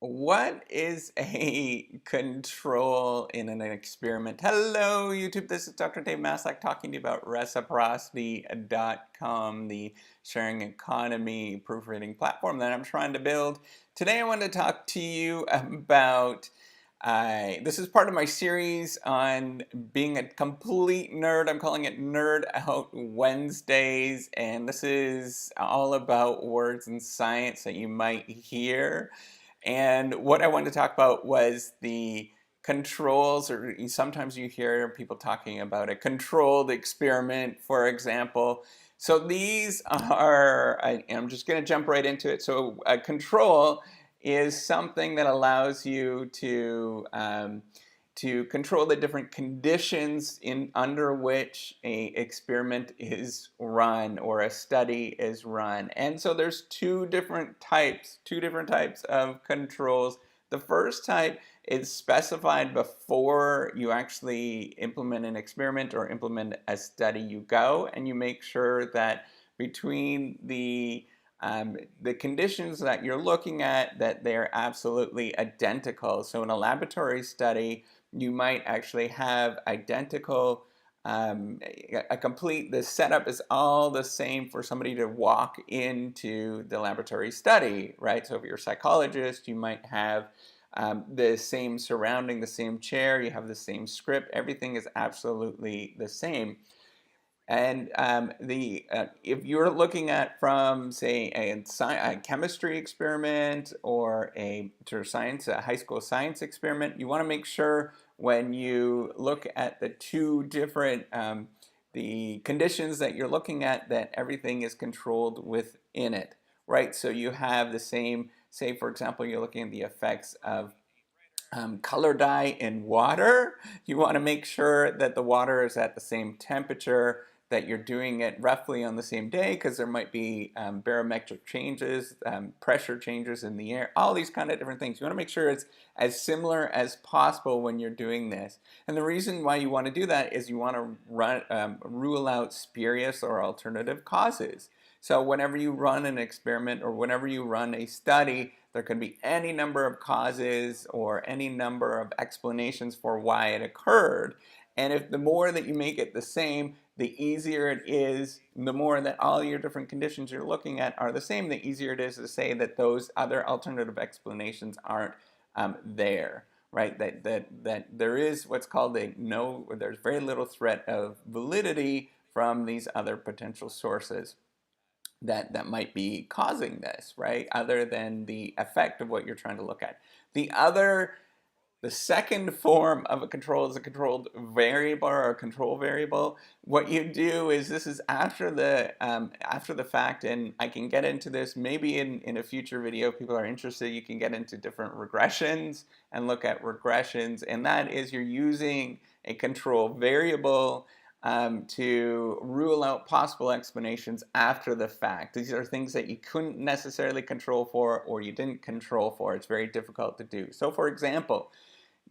What is a control in an experiment? Hello, YouTube. This is Dr. Dave Maslach talking to you about reciprocity.com, the sharing economy proofreading platform that I'm trying to build. Today, I want to talk to you about this is part of my series on being a complete nerd. I'm calling it Nerd Out Wednesdays, and this is all about words and science that you might hear. And what I wanted to talk about was the controls, or sometimes you hear people talking about a controlled experiment, for example. So these are, I'm just going to jump right into it. So a control is something that allows you to control the different conditions under which a experiment is run or a study is run. And so there's two different types of controls. The first type is specified before you actually implement an experiment or implement a study. You go and you make sure that between the conditions that you're looking at, that they're absolutely identical. So in a laboratory study, you might actually have identical, the setup is all the same for somebody to walk into the laboratory study, right? So if you're a psychologist, you might have the same surrounding, the same chair, you have the same script, everything is absolutely the same. And if you're looking at from, say, a chemistry experiment or a high school science experiment, you want to make sure when you look at the two different the conditions that you're looking at, that everything is controlled within it, right? So you have the same, say, for example, you're looking at the effects of color dye in water. You want to make sure that the water is at the same temperature, that you're doing it roughly on the same day, because there might be barometric changes, pressure changes in the air, all these kind of different things. You want to make sure it's as similar as possible when you're doing this. And the reason why you want to do that is you want to rule out spurious or alternative causes. So whenever you run an experiment or whenever you run a study, there can be any number of causes or any number of explanations for why it occurred. And if the more that you make it the same, the easier it is, the more that all your different conditions you're looking at are the same, the easier it is to say that those other alternative explanations aren't there, right? That there is what's called there's very little threat of validity from these other potential sources that might be causing this, right? Other than the effect of what you're trying to look at. The second form of a control is a controlled variable or a control variable. What you do is, this is after the fact, and I can get into this maybe in a future video if people are interested. You can get into different regressions and look at regressions, and that is, you're using a control variable to rule out possible explanations after the fact. These are things that you couldn't necessarily control for, or you didn't control for. It's very difficult to do. So for example,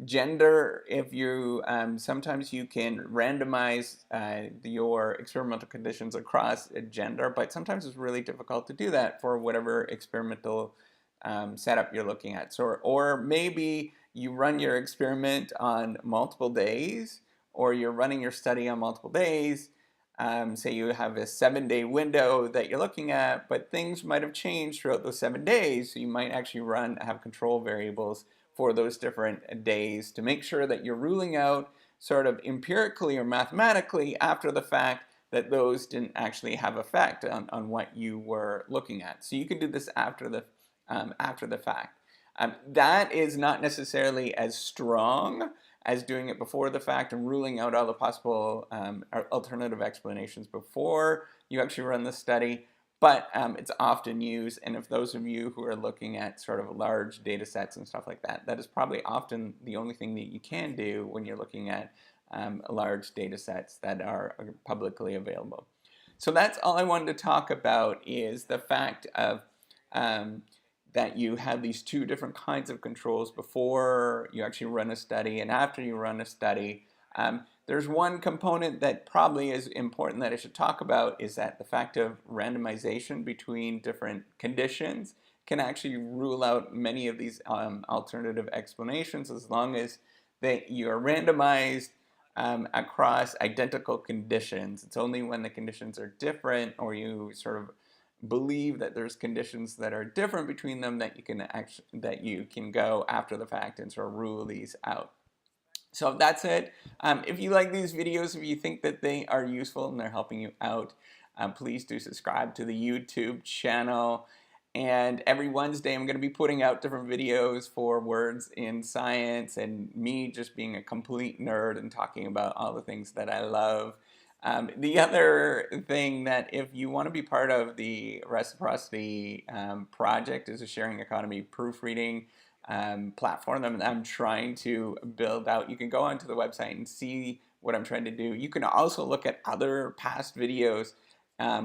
gender, if you sometimes you can randomize your experimental conditions across a gender, but sometimes it's really difficult to do that for whatever experimental setup you're looking at. So, or maybe you run your experiment on multiple days, or you're running your study on multiple days. Say you have a 7-day window that you're looking at, but things might have changed throughout those 7 days. So you might actually have control variables for those different days to make sure that you're ruling out sort of empirically or mathematically after the fact that those didn't actually have effect on what you were looking at. So you can do this after the fact. That is not necessarily as strong as doing it before the fact and ruling out all the possible alternative explanations before you actually run the study, but it's often used. And if those of you who are looking at sort of large data sets and stuff like that, that is probably often the only thing that you can do when you're looking at large data sets that are publicly available. So that's all I wanted to talk about, is the fact of that you have these two different kinds of controls before you actually run a study and after you run a study. There's one component that probably is important that I should talk about, is that the fact of randomization between different conditions can actually rule out many of these alternative explanations as long as you are randomized across identical conditions. It's only when the conditions are different, or you sort of believe that there's conditions that are different between them, that you can go after the fact and sort of rule these out. So that's it. If you like these videos, if you think that they are useful and they're helping you out, please do subscribe to the YouTube channel. And every Wednesday, I'm going to be putting out different videos for words in science and me just being a complete nerd and talking about all the things that I love. The other thing that if you want to be part of the Reciprocity project is a sharing economy proofreading platform that I'm trying to build out. You can go onto the website and see what I'm trying to do. You can also look at other past videos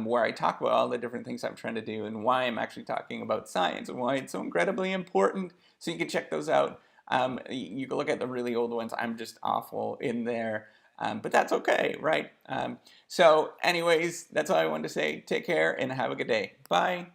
where I talk about all the different things I'm trying to do and why I'm actually talking about science and why it's so incredibly important. So you can check those out. You can look at the really old ones. I'm just awful in there. But that's okay, right? So anyways, that's all I wanted to say. Take care and have a good day. Bye.